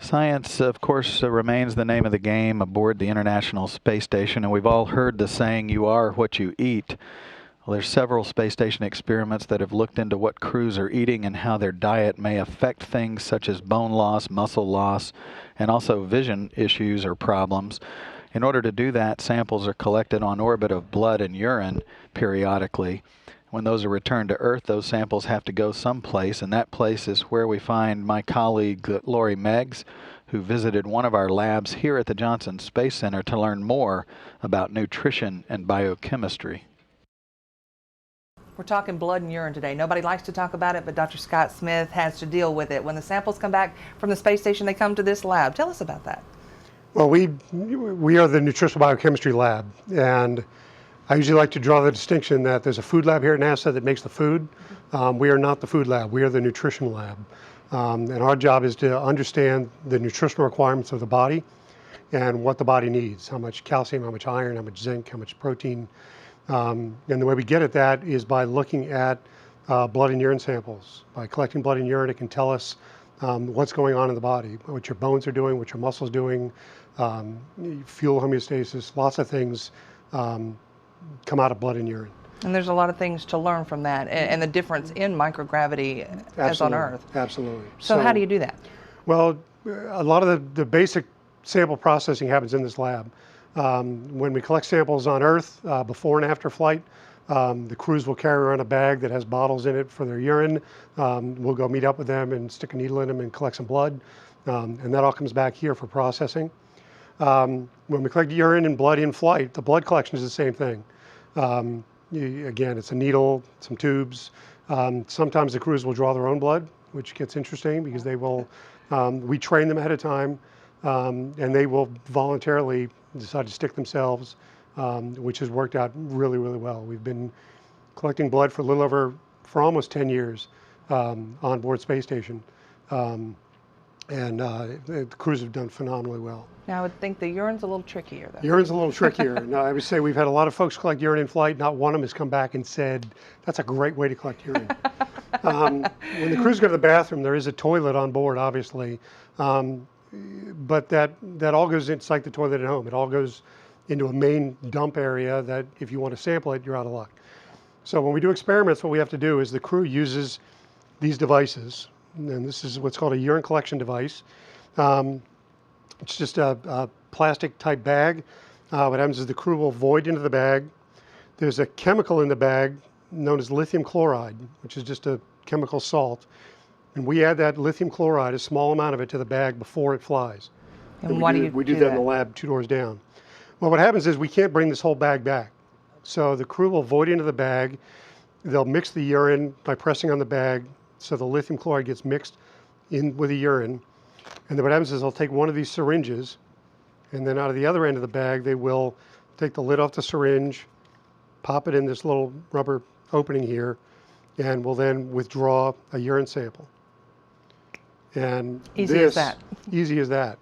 Science, of course, remains the name of the game aboard the International Space Station, and we've all heard the saying, "You are what you eat." Well, there's several space station experiments that have looked into what crews are eating and how their diet may affect things such as bone loss, muscle loss, and also vision issues or problems. In order to do that, samples are collected on orbit of blood and urine periodically. When those are returned to Earth, those samples have to go someplace, and that place is where we find my colleague Lori Meggs, who visited one of our labs here at the Johnson Space Center to learn more about nutrition and biochemistry. We're talking blood and urine today. Nobody likes to talk about it, but Dr. Scott Smith has to deal with it. When the samples come back from the space station, they come to this lab. Tell us about that. Well, we are the Nutritional Biochemistry Lab, and I usually like to draw the distinction that there's a food lab here at NASA that makes the food. We are not the food lab. We are the nutrition lab. And our job is to understand the nutritional requirements of the body and what the body needs, how much calcium, how much iron, how much zinc, how much protein. And the way we get at that is by looking at blood and urine samples. By collecting blood and urine, it can tell us what's going on in the body, what your bones are doing, what your muscles are doing, fuel homeostasis, lots of things come out of blood and urine. And there's a lot of things to learn from that, and the difference in microgravity as on Earth. Absolutely. So how do you do that? Well, a lot of the basic sample processing happens in this lab. When we collect samples on Earth, before and after flight, the crews will carry around a bag that has bottles in it for their urine. We'll go meet up with them and stick a needle in them and collect some blood. And that all comes back here for processing. When we collect urine and blood in flight, the blood collection is the same thing. Again, it's a needle, some tubes. Sometimes the crews will draw their own blood, which gets interesting because they will, we train them ahead of time, and they will voluntarily decide to stick themselves, which has worked out really, really well. We've been collecting blood for almost 10 years on board space station. And the crews have done phenomenally well. Now, I would think the urine's a little trickier, though. Urine's a little trickier. Now, I would say we've had a lot of folks collect urine in flight. Not one of them has come back and said, that's a great way to collect urine. When the crews go to the bathroom, there is a toilet on board, obviously. But that all goes in, it's like the toilet at home. It all goes into a main dump area that if you want to sample it, you're out of luck. So when we do experiments, what we have to do is the crew uses these devices. And this is what's called a urine collection device. It's just a plastic type bag. What happens is the crew will void into the bag. There's a chemical in the bag known as lithium chloride, which is just a chemical salt. And we add that lithium chloride, a small amount of it, to the bag before it flies. And why do you we do that in the lab 2 doors down. Well, what happens is we can't bring this whole bag back. So the crew will void into the bag. They'll mix the urine by pressing on the bag. So the lithium chloride gets mixed in with the urine. And then what happens is they'll take one of these syringes, and then out of the other end of the bag, they will take the lid off the syringe, pop it in this little rubber opening here, and will then withdraw a urine sample. And easy as that. Easy as that.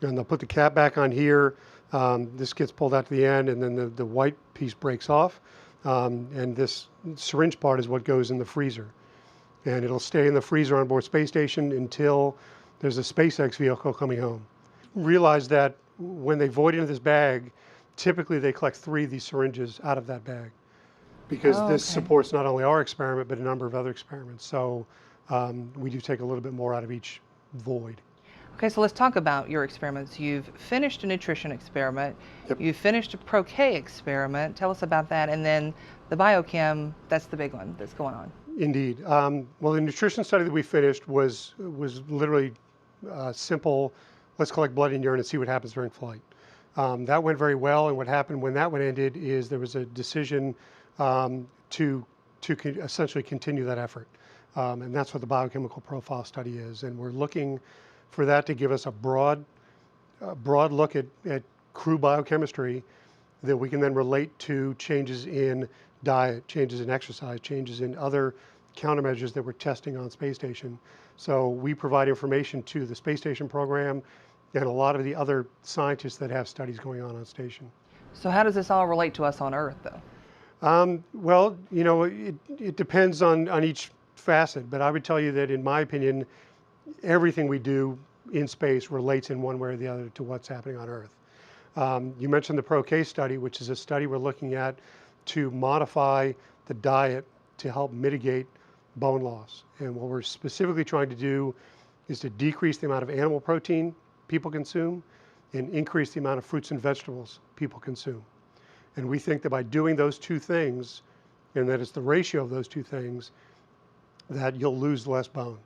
And they'll put the cap back on here. This gets pulled out to the end, and then the white piece breaks off. And this syringe part is what goes in the freezer. And it'll stay in the freezer on board space station until there's a SpaceX vehicle coming home. Realize that when they void into this bag, typically they collect 3 of these syringes out of that bag, because this supports not only our experiment, but a number of other experiments. So we do take a little bit more out of each void. Okay, so let's talk about your experiments. You've finished a nutrition experiment. Yep. You've finished a Pro-K experiment. Tell us about that. And then the biochem, that's the big one that's going on. Indeed. Well, the nutrition study that we finished was literally simple. Let's collect blood and urine and see what happens during flight. That went very well, and what happened when that one ended is there was a decision to essentially continue that effort. And that's what the biochemical profile study is. And we're looking for that to give us a broad look at crew biochemistry that we can then relate to changes in diet, changes in exercise, changes in other countermeasures that we're testing on space station. So we provide information to the space station program and a lot of the other scientists that have studies going on station. So how does this all relate to us on Earth, though? Well, you know, it depends on each facet, but I would tell you that in my opinion, everything we do in space relates in one way or the other to what's happening on Earth. You mentioned the ProK study, which is a study we're looking at to modify the diet to help mitigate bone loss. And what we're specifically trying to do is to decrease the amount of animal protein people consume and increase the amount of fruits and vegetables people consume. And we think that by doing those two things, and that it's the ratio of those two things, that you'll lose less bone.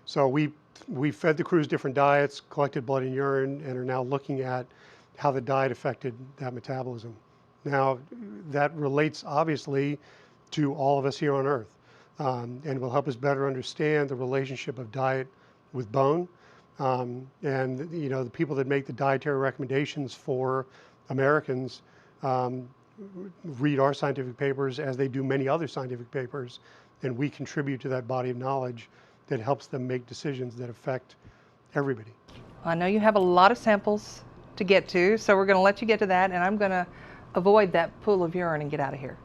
So we fed the crews different diets, collected blood and urine, and are now looking at how the diet affected that metabolism. Now, that relates obviously to all of us here on Earth, and will help us better understand the relationship of diet with bone. And the people that make the dietary recommendations for Americans read our scientific papers as they do many other scientific papers, and we contribute to that body of knowledge that helps them make decisions that affect everybody. I know you have a lot of samples to get to, so we're going to let you get to that, and I'm going to avoid that pool of urine and get out of here.